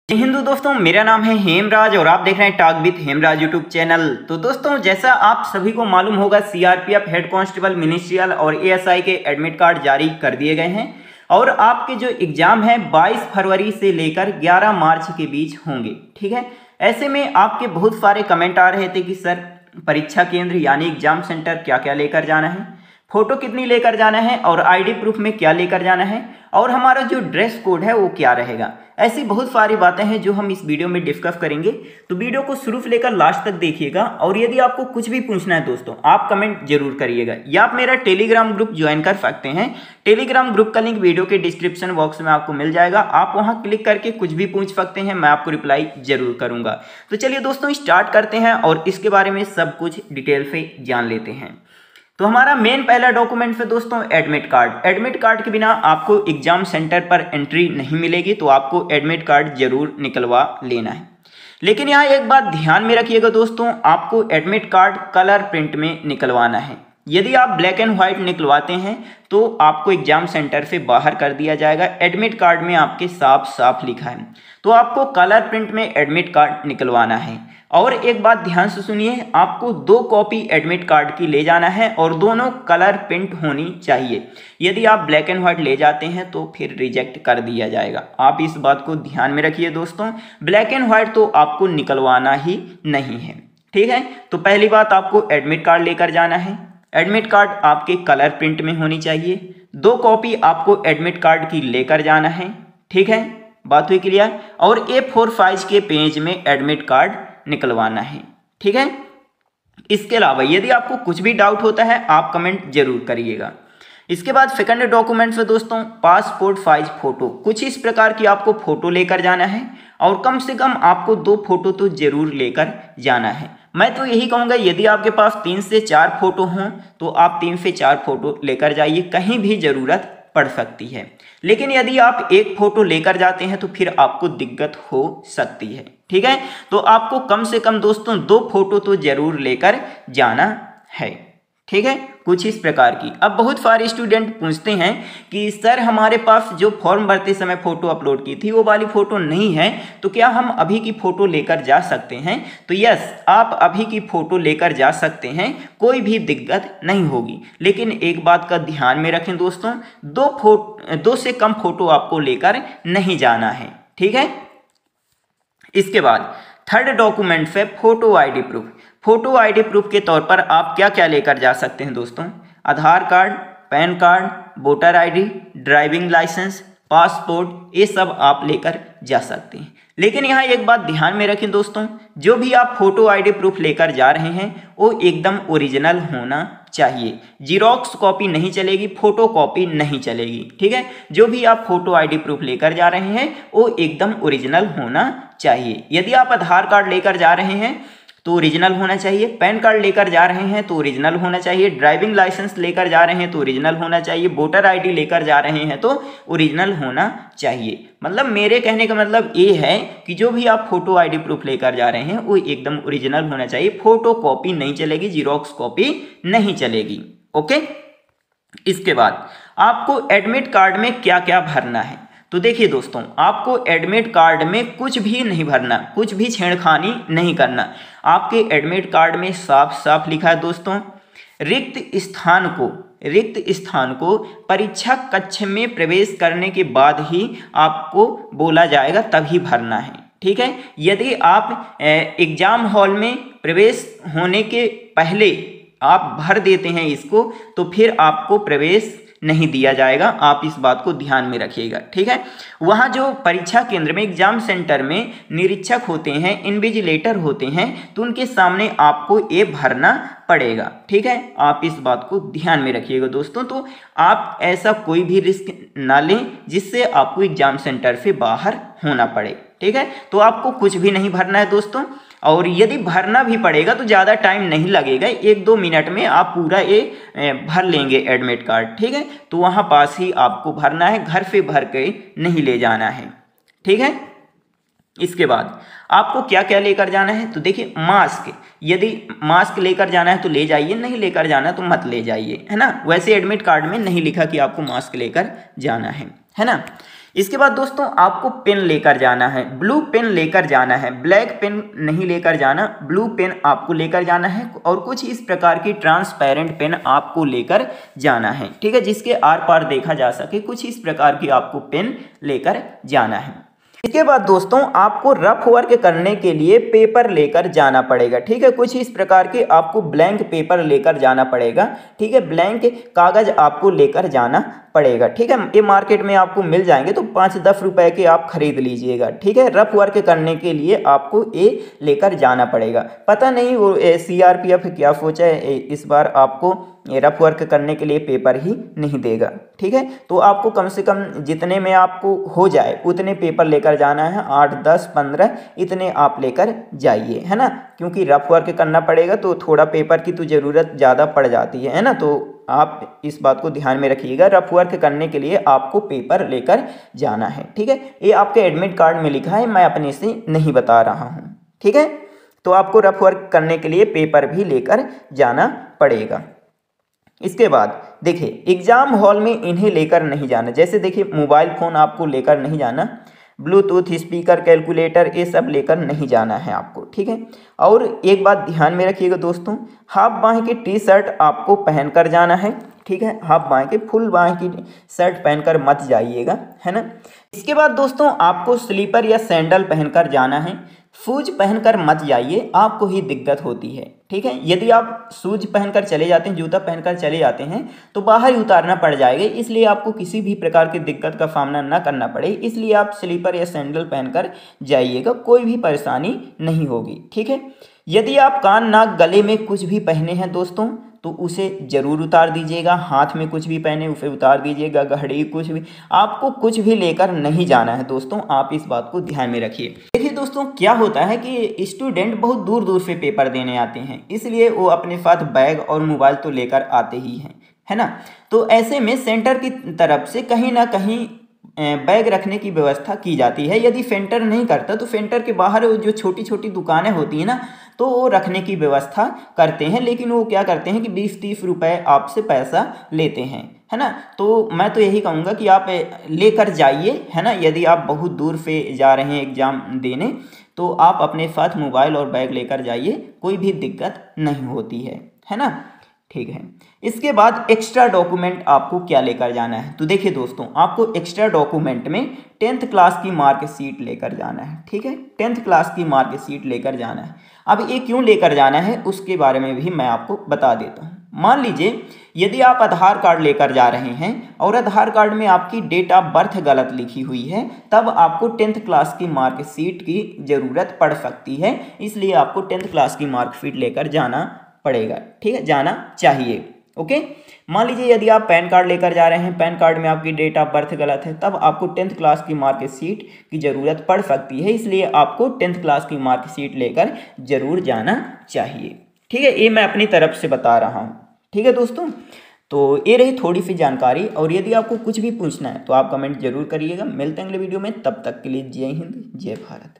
जय हिंदू दोस्तों, मेरा नाम है हेमराज और आप देख रहे हैं talk with Hemraj YouTube channel. तो दोस्तों, जैसा आप सभी को मालूम होगा, सीआरपीएफ हेड कांस्टेबल मिनिस्ट्रियल और एएसआई के एडमिट कार्ड जारी कर दिए गए हैं और आपके जो एग्जाम है 22 फरवरी से लेकर 11 मार्च के बीच होंगे। ठीक है, ऐसे में आपके बहुत सारे कमेंट आ रहे थे कि सर परीक्षा केंद्र यानी एग्जाम सेंटर क्या क्या लेकर जाना है, फोटो कितनी लेकर जाना है और आईडी प्रूफ में क्या लेकर जाना है और हमारा जो ड्रेस कोड है वो क्या रहेगा। ऐसी बहुत सारी बातें हैं जो हम इस वीडियो में डिस्कस करेंगे, तो वीडियो को शुरू से लेकर लास्ट तक देखिएगा। और यदि आपको कुछ भी पूछना है दोस्तों, आप कमेंट जरूर करिएगा या आप मेरा टेलीग्राम ग्रुप ज्वाइन कर सकते हैं। टेलीग्राम ग्रुप का लिंक वीडियो के डिस्क्रिप्शन बॉक्स में आपको मिल जाएगा, आप वहां क्लिक करके कुछ भी पूछ सकते हैं, मैं आपको रिप्लाई जरूर करूंगा। तो चलिए दोस्तों, स्टार्ट करते हैं और इसके बारे में सब कुछ डिटेल से जान लेते हैं। तो हमारा मेन पहला डॉक्यूमेंट है दोस्तों एडमिट कार्ड। एडमिट कार्ड के बिना आपको एग्जाम सेंटर पर एंट्री नहीं मिलेगी, तो आपको एडमिट कार्ड जरूर निकलवा लेना है। लेकिन यहाँ एक बात ध्यान में रखिएगा दोस्तों, आपको एडमिट कार्ड कलर प्रिंट में निकलवाना है। यदि आप ब्लैक एंड व्हाइट निकलवाते हैं तो आपको एग्जाम सेंटर से बाहर कर दिया जाएगा। एडमिट कार्ड में आपके साफ साफ लिखा है, तो आपको कलर प्रिंट में एडमिट कार्ड निकलवाना है। और एक बात ध्यान से सुनिए, आपको 2 कॉपी एडमिट कार्ड की ले जाना है और दोनों कलर प्रिंट होनी चाहिए। यदि आप ब्लैक एंड व्हाइट ले जाते हैं तो फिर रिजेक्ट कर दिया जाएगा। आप इस बात को ध्यान में रखिए दोस्तों, ब्लैक एंड व्हाइट तो आपको निकलवाना ही नहीं है। ठीक है, तो पहली बात आपको एडमिट कार्ड लेकर जाना है। एडमिट कार्ड आपके कलर प्रिंट में होनी चाहिए। 2 कॉपी आपको एडमिट कार्ड की लेकर जाना है। ठीक है, बात हुई क्लियर। और A4 साइज के पेज में एडमिट कार्ड निकलवाना है। ठीक है, इसके अलावा यदि आपको कुछ भी डाउट होता है आप कमेंट जरूर करिएगा। इसके बाद सेकंड डॉक्यूमेंट है दोस्तों पासपोर्ट साइज फोटो। कुछ इस प्रकार की आपको फोटो लेकर जाना है और कम से कम आपको 2 फोटो तो जरूर लेकर जाना है। मैं तो यही कहूँगा, यदि आपके पास 3 से 4 फोटो हों तो आप 3 से 4 फोटो लेकर जाइए, कहीं भी ज़रूरत पड़ सकती है। लेकिन यदि आप 1 फोटो लेकर जाते हैं तो फिर आपको दिक्कत हो सकती है। ठीक है, तो आपको कम से कम दोस्तों 2 फोटो तो जरूर लेकर जाना है। ठीक है, कुछ इस प्रकार की। अब बहुत सारे स्टूडेंट पूछते हैं कि सर हमारे पास जो फॉर्म भरते समय फ़ोटो अपलोड की थी वो वाली फ़ोटो नहीं है, तो क्या हम अभी की फ़ोटो लेकर जा सकते हैं? तो यस, आप अभी की फ़ोटो लेकर जा सकते हैं, कोई भी दिक्कत नहीं होगी। लेकिन एक बात का ध्यान में रखें दोस्तों, 2 से कम फ़ोटो आपको लेकर नहीं जाना है। ठीक है, इसके बाद थर्ड डॉक्यूमेंट है photo ID proof. Photo ID proof के तौर पर आप क्या क्या लेकर जा सकते हैं दोस्तों? Aadhaar card, PAN card, voter ID, driving licence, passport, ये सब आप लेकर जा सकते हैं। लेकिन यहाँ एक बात ध्यान में रखें दोस्तों, जो भी आप फोटो आईडी प्रूफ लेकर जा रहे हैं वो एकदम ओरिजिनल होना चाहिए। जीरोक्स कॉपी नहीं चलेगी, फोटो कॉपी नहीं चलेगी। ठीक है, जो भी आप फोटो आईडी प्रूफ लेकर जा रहे हैं वो एकदम ओरिजिनल होना चाहिए। यदि आप आधार कार्ड लेकर जा रहे हैं तो ओरिजिनल होना चाहिए, पैन कार्ड लेकर जा रहे हैं तो ओरिजिनल होना चाहिए, ड्राइविंग लाइसेंस लेकर जा रहे हैं तो ओरिजिनल होना चाहिए, वोटर आईडी लेकर जा रहे हैं तो ओरिजिनल होना चाहिए। मतलब मेरे कहने का मतलब ये है कि जो भी आप फोटो आईडी प्रूफ लेकर जा रहे हैं वो एकदम ओरिजिनल होना चाहिए, फोटो कॉपी नहीं चलेगी, जीरोक्स कॉपी नहीं चलेगी। ओके, इसके बाद आपको एडमिट कार्ड में क्या क्या भरना है? तो देखिए दोस्तों, आपको एडमिट कार्ड में कुछ भी नहीं भरना, कुछ भी छेड़खानी नहीं करना। आपके एडमिट कार्ड में साफ साफ लिखा है दोस्तों, रिक्त स्थान को परीक्षा कक्ष में प्रवेश करने के बाद ही आपको बोला जाएगा, तभी भरना है। ठीक है, यदि आप एग्जाम हॉल में प्रवेश होने के पहले आप भर देते हैं इसको तो फिर आपको प्रवेश नहीं दिया जाएगा। आप इस बात को ध्यान में रखिएगा। ठीक है, वहाँ जो परीक्षा केंद्र में एग्जाम सेंटर में निरीक्षक होते हैं, इन्विजिलेटर होते हैं, तो उनके सामने आपको ये भरना पड़ेगा। ठीक है, आप इस बात को ध्यान में रखिएगा दोस्तों। तो आप ऐसा कोई भी रिस्क ना लें जिससे आपको एग्जाम सेंटर से बाहर होना पड़े। ठीक है, तो आपको कुछ भी नहीं भरना है दोस्तों, और यदि भरना भी पड़ेगा तो ज़्यादा टाइम नहीं लगेगा, 1-2 मिनट में आप पूरा ये भर लेंगे एडमिट कार्ड। ठीक है, तो वहाँ पास ही आपको भरना है, घर से भर के नहीं ले जाना है। ठीक है, इसके बाद आपको क्या क्या लेकर जाना है? तो देखिए, मास्क, यदि मास्क लेकर जाना है तो ले जाइए, नहीं लेकर जाना तो मत ले जाइए, है ना। वैसे एडमिट कार्ड में नहीं लिखा कि आपको मास्क लेकर जाना है ना। इसके बाद दोस्तों आपको पेन लेकर जाना है, ब्लू पेन लेकर जाना है, ब्लैक पेन नहीं लेकर जाना, ब्लू पेन आपको लेकर जाना है और कुछ इस प्रकार की ट्रांसपेरेंट पेन आपको लेकर जाना है, ठीक है, जिसके आर पार देखा जा सके, कुछ इस प्रकार की आपको पेन लेकर जाना है। इसके बाद दोस्तों आपको रफ वर्क करने के लिए पेपर लेकर जाना पड़ेगा, ठीक है, कुछ इस प्रकार के आपको ब्लैंक पेपर लेकर जाना पड़ेगा, ठीक है, ब्लैंक कागज आपको लेकर जाना पड़ेगा, ठीक है, ये मार्केट में आपको मिल जाएंगे तो 5-10 रुपए के आप खरीद लीजिएगा, ठीक है। रफ वर्क करने के लिए आपको ये लेकर जाना पड़ेगा। पता नहीं वो सीआरपीएफ क्या सोचा है, इस बार आपको रफ वर्क करने के लिए पेपर ही नहीं देगा, ठीक है, तो आपको कम से कम जितने में आपको हो जाए उतने पेपर लेकर जाना है, 8, 10, 15 इतने आप लेकर जाइए, है ना, क्योंकि रफ वर्क करना पड़ेगा तो थोड़ा पेपर की तो ज़रूरत ज़्यादा पड़ जाती है ना, तो आप इस बात को ध्यान में रखिएगा। रफ वर्क करने के लिए आपको पेपर लेकर जाना है, ठीक है, ये आपके एडमिट कार्ड में लिखा है, मैं अपने से नहीं बता रहा हूँ, ठीक है, तो आपको रफ वर्क करने के लिए पेपर भी लेकर जाना पड़ेगा। इसके बाद देखिए एग्जाम हॉल में इन्हें लेकर नहीं जाना, जैसे देखिए मोबाइल फ़ोन आपको लेकर नहीं जाना, ब्लूटूथ स्पीकर, कैलकुलेटर, ये सब लेकर नहीं जाना है आपको, ठीक है। और एक बात ध्यान में रखिएगा दोस्तों, हाफ बांह की टी शर्ट आपको पहनकर जाना है, ठीक है, हाफ बांह की, फुल बांह की शर्ट पहनकर मत जाइएगा, है ना। इसके बाद दोस्तों आपको स्लीपर या सैंडल पहनकर जाना है, शूज पहनकर मत जाइए, आपको ही दिक्कत होती है, ठीक है। यदि आप शूज पहनकर चले जाते हैं, जूता पहनकर चले जाते हैं तो बाहर ही उतारना पड़ जाएगा, इसलिए आपको किसी भी प्रकार की दिक्कत का सामना ना करना पड़े, इसलिए आप स्लीपर या सैंडल पहनकर जाइएगा, कोई भी परेशानी नहीं होगी, ठीक है। यदि आप कान, नाक, गले में कुछ भी पहने हैं दोस्तों तो उसे ज़रूर उतार दीजिएगा, हाथ में कुछ भी पहने उसे उतार दीजिएगा, घड़ी कुछ भी, आपको कुछ भी लेकर नहीं जाना है दोस्तों, आप इस बात को ध्यान में रखिए। देखिए दोस्तों क्या होता है कि स्टूडेंट बहुत दूर दूर से पेपर देने आते हैं, इसलिए वो अपने साथ बैग और मोबाइल तो लेकर आते ही हैं, है ना, तो ऐसे में सेंटर की तरफ से कहीं ना कहीं बैग रखने की व्यवस्था की जाती है। यदि सेंटर नहीं करता तो सेंटर के बाहर जो छोटी छोटी दुकानें होती हैं ना, तो वो रखने की व्यवस्था करते हैं, लेकिन वो क्या करते हैं कि 20-30 रुपए आपसे पैसा लेते हैं, है ना। तो मैं तो यही कहूँगा कि आप लेकर जाइए, है ना, यदि आप बहुत दूर से जा रहे हैं एग्ज़ाम देने तो आप अपने साथ मोबाइल और बैग लेकर जाइए, कोई भी दिक्कत नहीं होती है ना, ठीक है। इसके बाद एक्स्ट्रा डॉक्यूमेंट आपको क्या लेकर जाना है, तो देखिए दोस्तों आपको एक्स्ट्रा डॉक्यूमेंट में 10th क्लास की मार्कशीट लेकर जाना है, ठीक है, 10th क्लास की मार्कशीट लेकर जाना है। अब ये क्यों लेकर जाना है उसके बारे में भी मैं आपको बता देता हूँ। मान लीजिए यदि आप आधार कार्ड लेकर जा रहे हैं और आधार कार्ड में आपकी डेट ऑफ बर्थ गलत लिखी हुई है, तब आपको 10th क्लास की मार्कशीट की ज़रूरत पड़ सकती है, इसलिए आपको 10th क्लास की मार्कशीट लेकर जाना पड़ेगा, ठीक है, जाना चाहिए, ओके। मान लीजिए यदि आप पैन कार्ड लेकर जा रहे हैं, पैन कार्ड में आपकी डेट ऑफ बर्थ गलत है, तब आपको 10th क्लास की मार्कशीट की ज़रूरत पड़ सकती है, इसलिए आपको 10th क्लास की मार्कशीट लेकर ज़रूर जाना चाहिए, ठीक है, ये मैं अपनी तरफ से बता रहा हूँ, ठीक है दोस्तों। तो ये रही थोड़ी सी जानकारी, और यदि आपको कुछ भी पूछना है तो आप कमेंट जरूर करिएगा। मिलते हैं अगले वीडियो में, तब तक के लिए जय हिंद, जय भारत।